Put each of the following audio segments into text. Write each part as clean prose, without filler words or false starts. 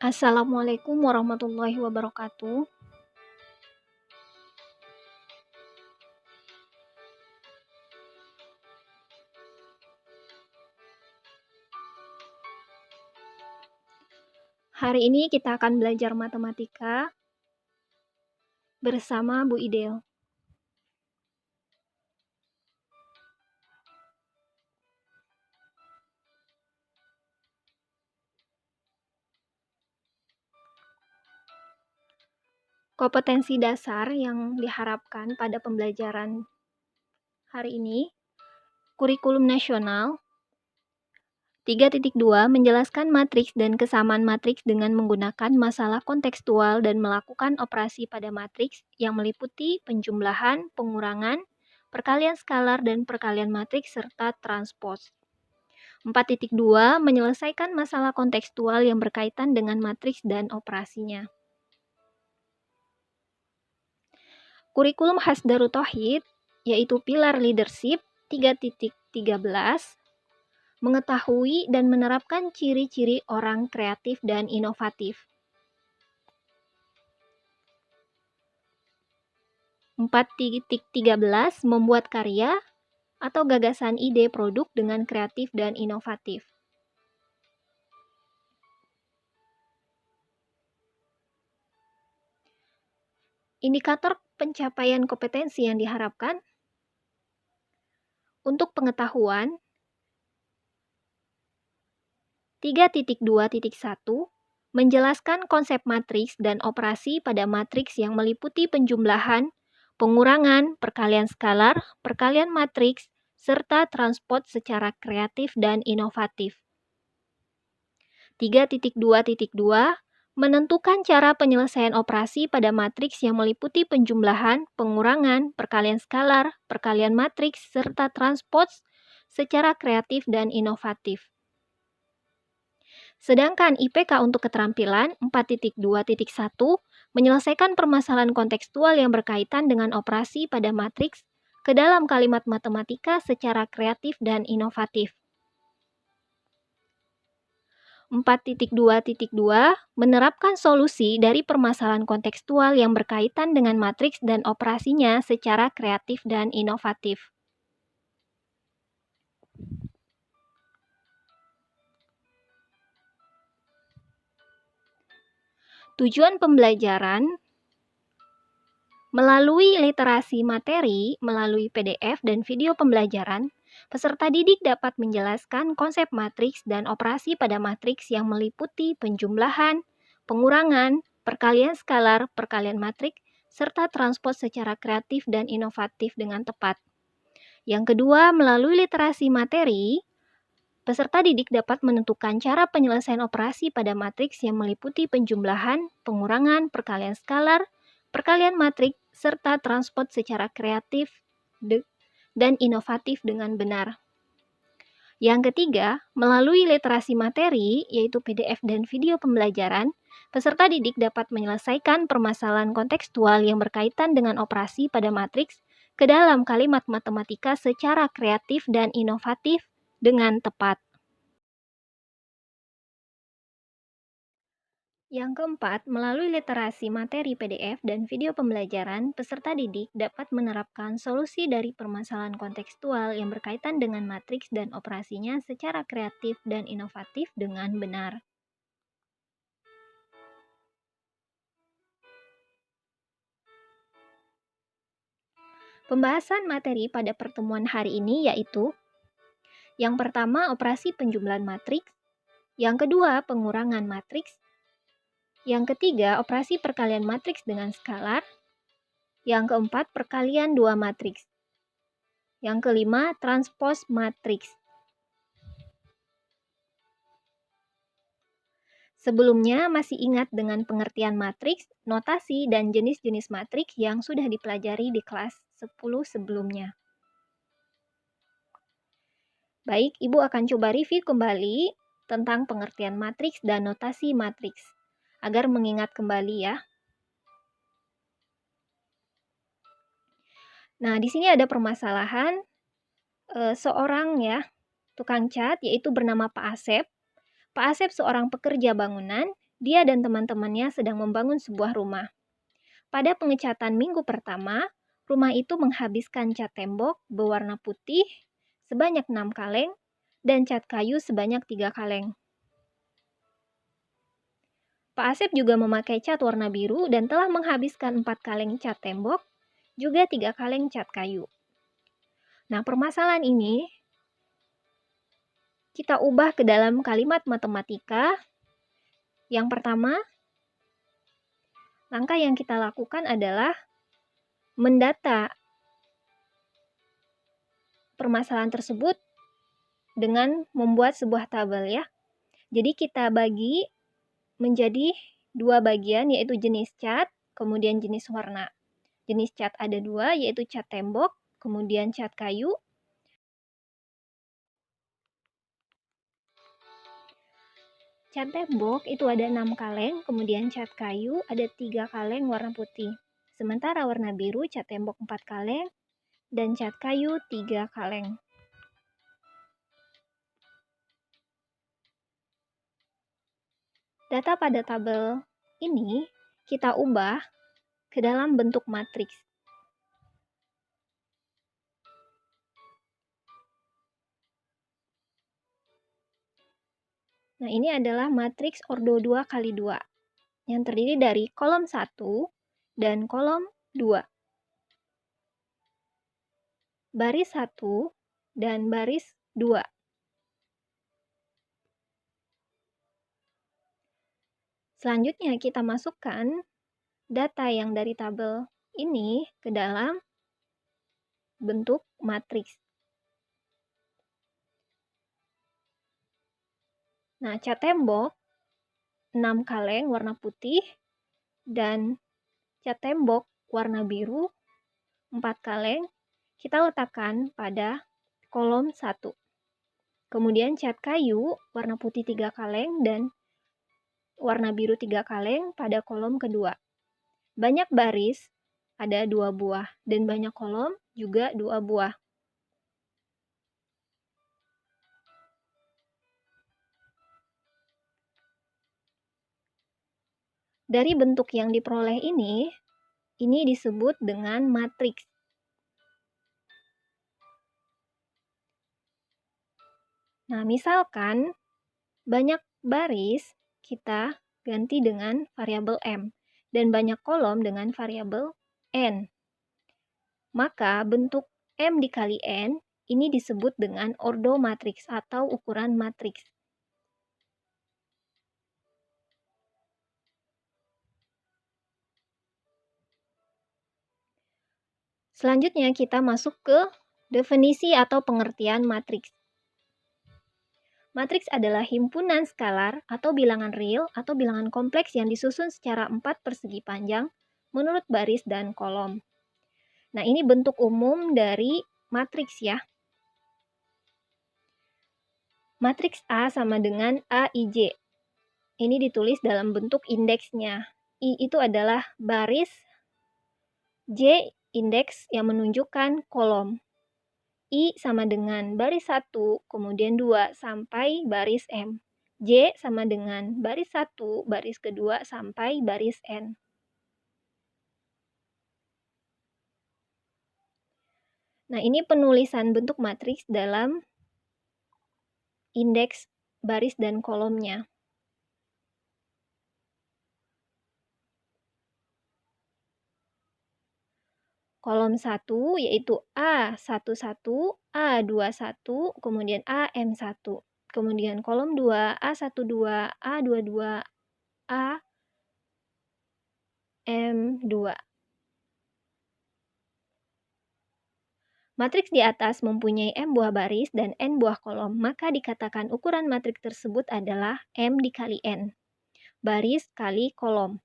Assalamualaikum warahmatullahi wabarakatuh. Hari ini kita akan belajar matematika bersama Bu Idel. Kompetensi dasar yang diharapkan pada pembelajaran hari ini, kurikulum nasional 3.2 menjelaskan matriks dan kesamaan matriks dengan menggunakan masalah kontekstual dan melakukan operasi pada matriks yang meliputi penjumlahan, pengurangan, perkalian skalar dan perkalian matriks serta transpose. 4.2 menyelesaikan masalah kontekstual yang berkaitan dengan matriks dan operasinya. Kurikulum khas Darut Tauhid, yaitu pilar leadership 3.13, mengetahui dan menerapkan ciri-ciri orang kreatif dan inovatif. 4.13 membuat karya atau gagasan ide produk dengan kreatif dan inovatif. Indikator pencapaian kompetensi yang diharapkan untuk pengetahuan 3.2.1 menjelaskan konsep matriks dan operasi pada matriks yang meliputi penjumlahan, pengurangan, perkalian skalar, perkalian matriks, serta transport secara kreatif dan inovatif. 3.2.2 menentukan cara penyelesaian operasi pada matriks yang meliputi penjumlahan, pengurangan, perkalian skalar, perkalian matriks, serta transpose secara kreatif dan inovatif. Sedangkan IPK untuk keterampilan 4.2.1 menyelesaikan permasalahan kontekstual yang berkaitan dengan operasi pada matriks ke dalam kalimat matematika secara kreatif dan inovatif. 4.2.2 menerapkan solusi dari permasalahan kontekstual yang berkaitan dengan matriks dan operasinya secara kreatif dan inovatif. Tujuan pembelajaran melalui literasi materi, melalui PDF dan video pembelajaran, peserta didik dapat menjelaskan konsep matriks dan operasi pada matriks yang meliputi penjumlahan, pengurangan, perkalian skalar, perkalian matriks, serta transpose secara kreatif dan inovatif dengan tepat. Yang kedua, melalui literasi materi, peserta didik dapat menentukan cara penyelesaian operasi pada matriks yang meliputi penjumlahan, pengurangan, perkalian skalar, perkalian matriks, serta transport secara kreatif dan inovatif dengan benar. Yang ketiga, melalui literasi materi, yaitu PDF dan video pembelajaran, peserta didik dapat menyelesaikan permasalahan kontekstual yang berkaitan dengan operasi pada matriks ke dalam kalimat matematika secara kreatif dan inovatif dengan tepat. Yang keempat, melalui literasi materi PDF dan video pembelajaran, peserta didik dapat menerapkan solusi dari permasalahan kontekstual yang berkaitan dengan matriks dan operasinya secara kreatif dan inovatif dengan benar. Pembahasan materi pada pertemuan hari ini yaitu yang pertama, operasi penjumlahan matriks, yang kedua, pengurangan matriks, yang ketiga, operasi perkalian matriks dengan skalar, yang keempat, perkalian dua matriks, yang kelima, transpose matriks. Sebelumnya masih ingat dengan pengertian matriks, notasi, dan jenis-jenis matriks yang sudah dipelajari di kelas 10 sebelumnya. Baik, Ibu akan coba review kembali tentang pengertian matriks dan notasi matriks, agar mengingat kembali ya. Nah, di sini ada permasalahan seorang tukang cat, yaitu bernama Pak Asep. Pak Asep seorang pekerja bangunan. Dia dan teman-temannya sedang membangun sebuah rumah. Pada pengecatan minggu pertama, rumah itu menghabiskan cat tembok berwarna putih sebanyak 6 kaleng dan cat kayu sebanyak 3 kaleng. Pak Asep juga memakai cat warna biru dan telah menghabiskan 4 kaleng cat tembok, juga 3 kaleng cat kayu. Nah, permasalahan ini kita ubah ke dalam kalimat matematika. Yang pertama, langkah yang kita lakukan adalah mendata permasalahan tersebut dengan membuat sebuah tabel ya. Jadi kita bagi menjadi 2 bagian, yaitu jenis cat, kemudian jenis warna. Jenis cat ada 2, yaitu cat tembok, kemudian cat kayu. Cat tembok itu ada 6 kaleng, kemudian cat kayu ada 3 kaleng warna putih. Sementara warna biru cat tembok 4 kaleng dan cat kayu 3 kaleng. Data pada tabel ini kita ubah ke dalam bentuk matriks. Nah, ini adalah matriks ordo 2 kali 2 yang terdiri dari kolom 1 dan kolom 2. Baris 1 dan baris 2. Selanjutnya kita masukkan data yang dari tabel ini ke dalam bentuk matriks. Nah, cat tembok 6 kaleng warna putih dan cat tembok warna biru 4 kaleng kita letakkan pada kolom 1. Kemudian cat kayu warna putih 3 kaleng dan warna biru 3 kaleng pada kolom kedua. Banyak baris ada 2 buah dan banyak kolom juga 2 buah. Dari bentuk yang diperoleh ini disebut dengan matriks. Nah, misalkan banyak baris kita ganti dengan variabel M dan banyak kolom dengan variabel N. Maka bentuk M dikali N ini disebut dengan ordo matriks atau ukuran matriks. Selanjutnya kita masuk ke definisi atau pengertian matriks. Matriks adalah himpunan skalar atau bilangan real atau bilangan kompleks yang disusun secara 4 persegi panjang menurut baris dan kolom. Nah, ini bentuk umum dari matriks ya. Matriks A sama dengan AIJ. Ini ditulis dalam bentuk indeksnya. I itu adalah baris, J indeks yang menunjukkan kolom. I sama dengan baris 1, kemudian 2 sampai baris M. J sama dengan baris 1, baris kedua sampai baris N. Nah, ini penulisan bentuk matriks dalam indeks baris dan kolomnya. Kolom 1 yaitu A11, A21, kemudian AM1. Kemudian kolom 2, A12, A22, AM2. Matriks di atas mempunyai M buah baris dan N buah kolom, maka dikatakan ukuran matriks tersebut adalah M dikali N. Baris kali kolom.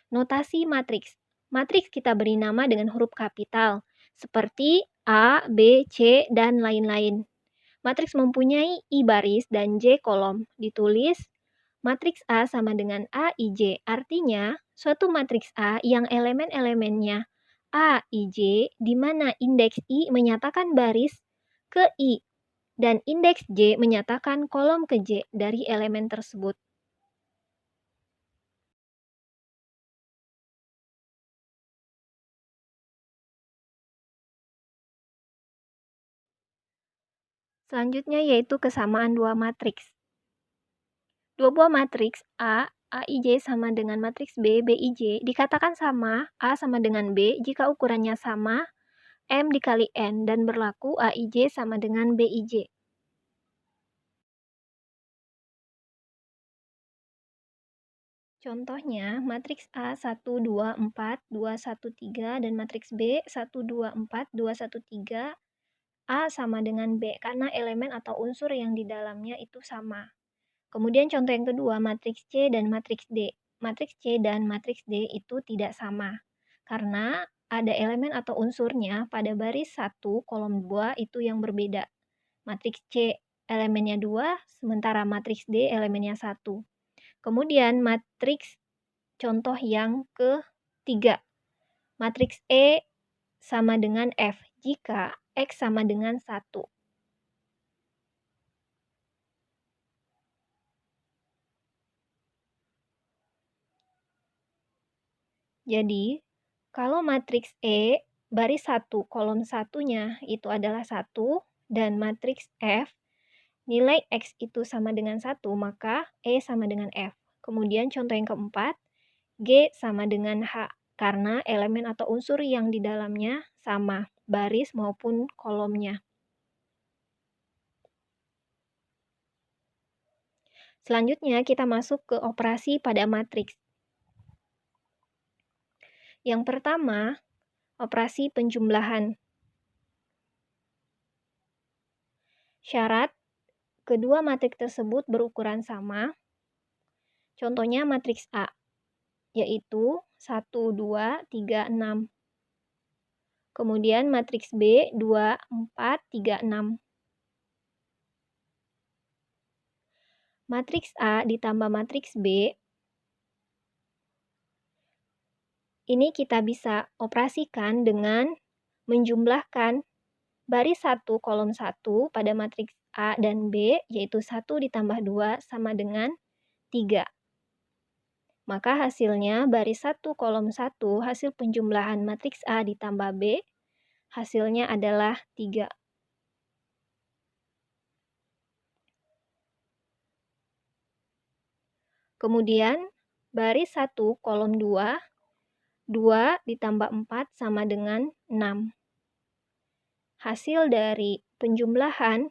Notasi matriks. Matriks kita beri nama dengan huruf kapital, seperti A, B, C, dan lain-lain. Matriks mempunyai I baris dan J kolom. Ditulis matriks A sama dengan AIJ. Artinya, suatu matriks A yang elemen-elemennya A, I, J, di mana indeks I menyatakan baris ke I, dan indeks J menyatakan kolom ke J dari elemen tersebut. Selanjutnya yaitu kesamaan dua matriks. Dua buah matriks A, AIJ sama dengan matriks B, BIJ dikatakan sama, A sama dengan B jika ukurannya sama, M dikali N dan berlaku AIJ sama dengan BIJ. Contohnya, matriks A 1, 2, 4, 2, 1, 3 dan matriks B 1, 2, 4, 2, 1, 3 A sama dengan B karena elemen atau unsur yang di dalamnya itu sama. Kemudian contoh yang kedua, matriks C dan matriks D. Matriks C dan matriks D itu tidak sama karena ada elemen atau unsurnya pada baris 1 kolom 2 itu yang berbeda. Matriks C elemennya 2, sementara matriks D elemennya 1. Kemudian matriks contoh yang ketiga. Matriks E sama dengan F jika X sama dengan 1. Jadi, kalau matriks E baris 1 kolom 1-nya itu adalah 1 dan matriks F nilai X itu sama dengan 1, maka E sama dengan F. Kemudian contoh yang keempat, G sama dengan H karena elemen atau unsur yang di dalamnya sama, baris maupun kolomnya. Selanjutnya kita masuk ke operasi pada matriks. Yang pertama, operasi penjumlahan. Syarat kedua matriks tersebut berukuran sama. Contohnya matriks A, yaitu 1, 2, 3, 6. Kemudian matriks B 2, 4, 3, 6. Matriks A ditambah matriks B, ini kita bisa operasikan dengan menjumlahkan baris 1 kolom 1 pada matriks A dan B, yaitu 1 ditambah 2 sama dengan 3. Maka hasilnya baris 1 kolom 1 hasil penjumlahan matriks A ditambah B, hasilnya adalah 3. Kemudian baris 1 kolom 2, 2 ditambah 4 sama dengan 6. Hasil dari penjumlahan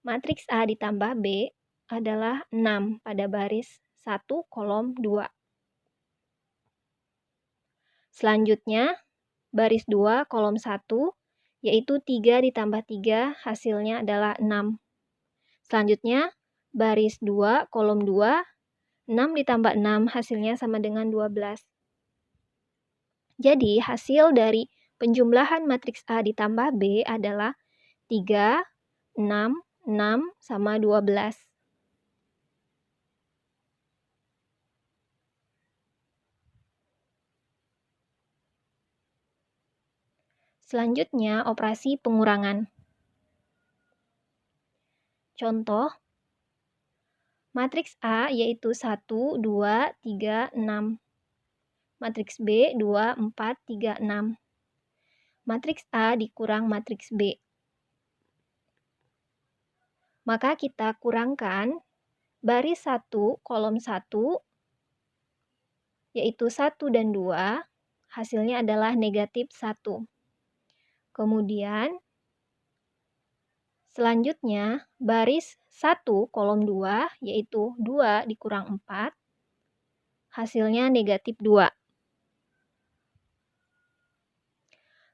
matriks A ditambah B adalah 6 pada baris 1 kolom 2. Selanjutnya, baris 2 kolom 1, yaitu 3 ditambah 3 hasilnya adalah 6. Selanjutnya, baris 2 kolom 2, 6 ditambah 6 hasilnya sama dengan 12. Jadi, hasil dari penjumlahan matriks A ditambah B adalah 3, 6, 6, sama 12. Selanjutnya, operasi pengurangan. Contoh, matriks A yaitu 1, 2, 3, 6. Matriks B 2, 4, 3, 6. Matriks A dikurang matriks B. Maka kita kurangkan baris 1 kolom 1 yaitu 1 dan 2, hasilnya adalah negatif 1. Kemudian selanjutnya baris 1 kolom 2 yaitu 2 dikurang 4, hasilnya negatif 2.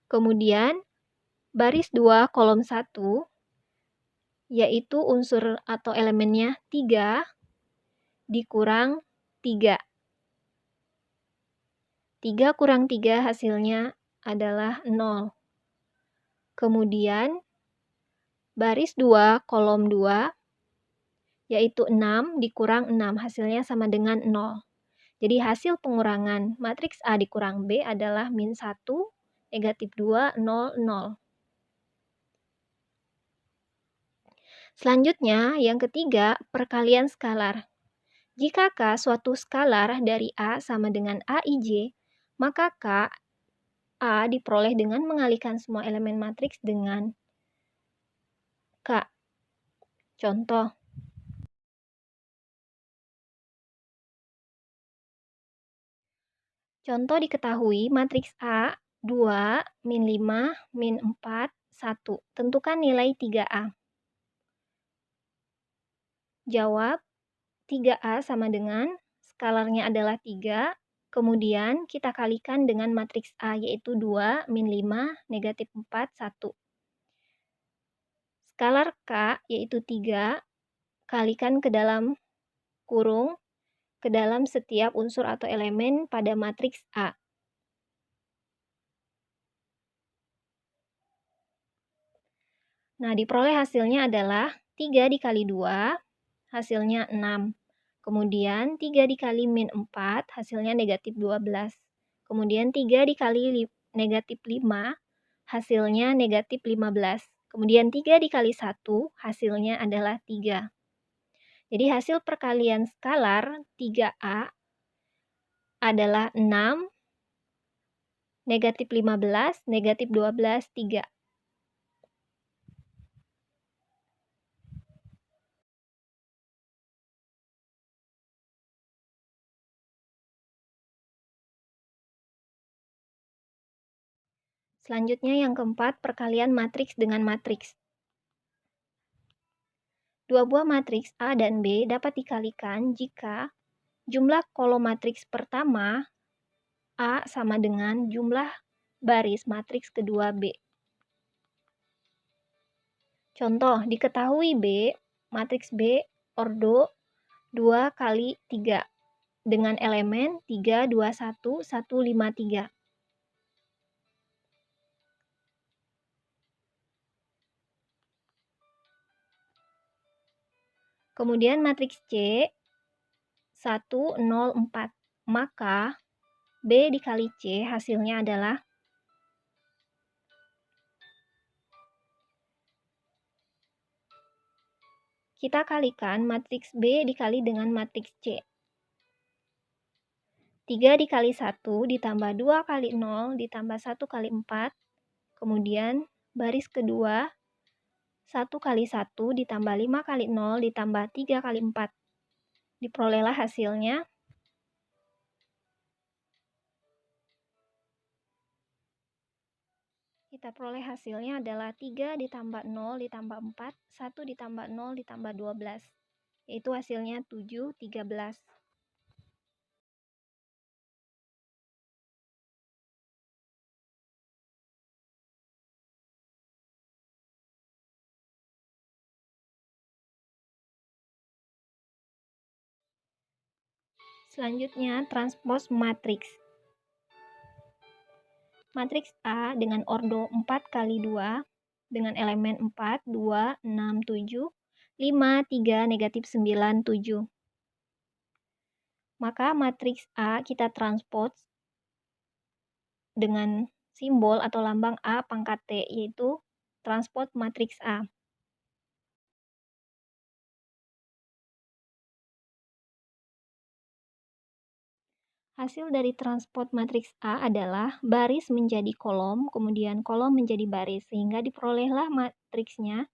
Kemudian baris 2 kolom 1 yaitu unsur atau elemennya 3 dikurang 3. 3 kurang 3 hasilnya adalah 0. Kemudian baris 2 kolom 2 yaitu 6 dikurang 6 hasilnya sama dengan 0. Jadi hasil pengurangan matriks A dikurang B adalah min 1, negatif 2, 0, 0. Selanjutnya, yang ketiga, perkalian skalar. Jika K suatu skalar dari A sama dengan AIJ, maka K A diperoleh dengan mengalihkan semua elemen matriks dengan K. Contoh, diketahui matriks A 2, min 5, min 4, 1. Tentukan nilai 3A. Jawab, 3A sama dengan skalarnya adalah 3, kemudian kita kalikan dengan matriks A yaitu 2, min 5, negatif 4, 1. Skalar K yaitu 3, kalikan ke dalam kurung, ke dalam setiap unsur atau elemen pada matriks A. Nah, diperoleh hasilnya adalah 3 dikali 2, hasilnya 6. Kemudian 3 dikali min 4, hasilnya negatif 12. Kemudian 3 dikali negatif 5, hasilnya negatif 15. Kemudian 3 dikali 1, hasilnya adalah 3. Jadi hasil perkalian skalar 3A adalah 6, negatif 15, negatif 12, 3. Selanjutnya yang keempat, perkalian matriks dengan matriks. Dua buah matriks A dan B dapat dikalikan jika jumlah kolom matriks pertama A sama dengan jumlah baris matriks kedua B. Contoh, diketahui matriks B ordo 2 kali 3 dengan elemen 3, 2, 1, 1, 5, 3. Kemudian matriks C 1, 0, 4. Maka B dikali C hasilnya adalah kita kalikan matriks B dikali dengan matriks C. 3 dikali 1 ditambah 2 kali 0 ditambah 1 kali 4. Kemudian baris kedua 1 kali 1 ditambah 5 kali 0 ditambah 3 kali 4. Diperolehlah hasilnya. Kita peroleh hasilnya adalah 3 ditambah 0 ditambah 4, 1 ditambah 0 ditambah 12. Yaitu hasilnya 7, 13. Selanjutnya, transpos matriks. Matriks A dengan ordo 4 kali 2 dengan elemen 4, 2, 6, 7, 5, 3, negatif 9, 7. Maka matriks A kita transpos dengan simbol atau lambang A pangkat T, yaitu transpos matriks A. Hasil dari transpos matriks A adalah baris menjadi kolom, kemudian kolom menjadi baris, sehingga diperolehlah matriksnya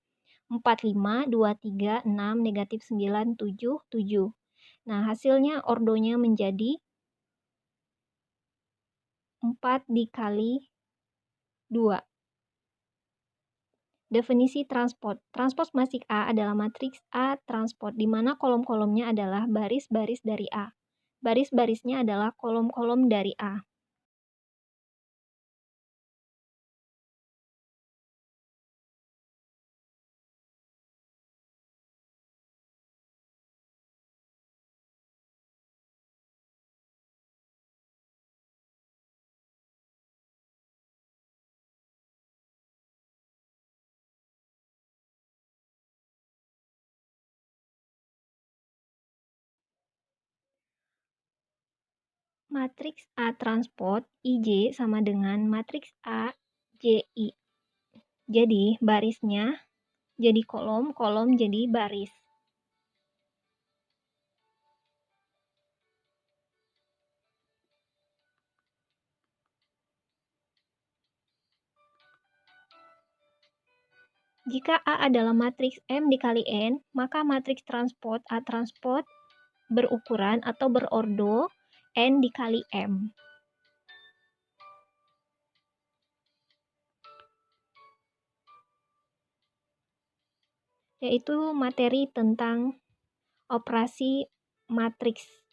4, 5, 2, 3, 6, negatif 9, 7, 7. Nah, hasilnya ordonya menjadi 4 dikali 2. Definisi transpos. Transpos matriks A adalah matriks A transpos, di mana kolom-kolomnya adalah baris-baris dari A. Baris-barisnya adalah kolom-kolom dari A. Matriks A transpos IJ sama dengan matriks A JI. Jadi, barisnya jadi kolom, kolom jadi baris. Jika A adalah matriks M dikali N, maka matriks transport A transport berukuran atau berordo N dikali M. Yaitu materi tentang operasi matriks.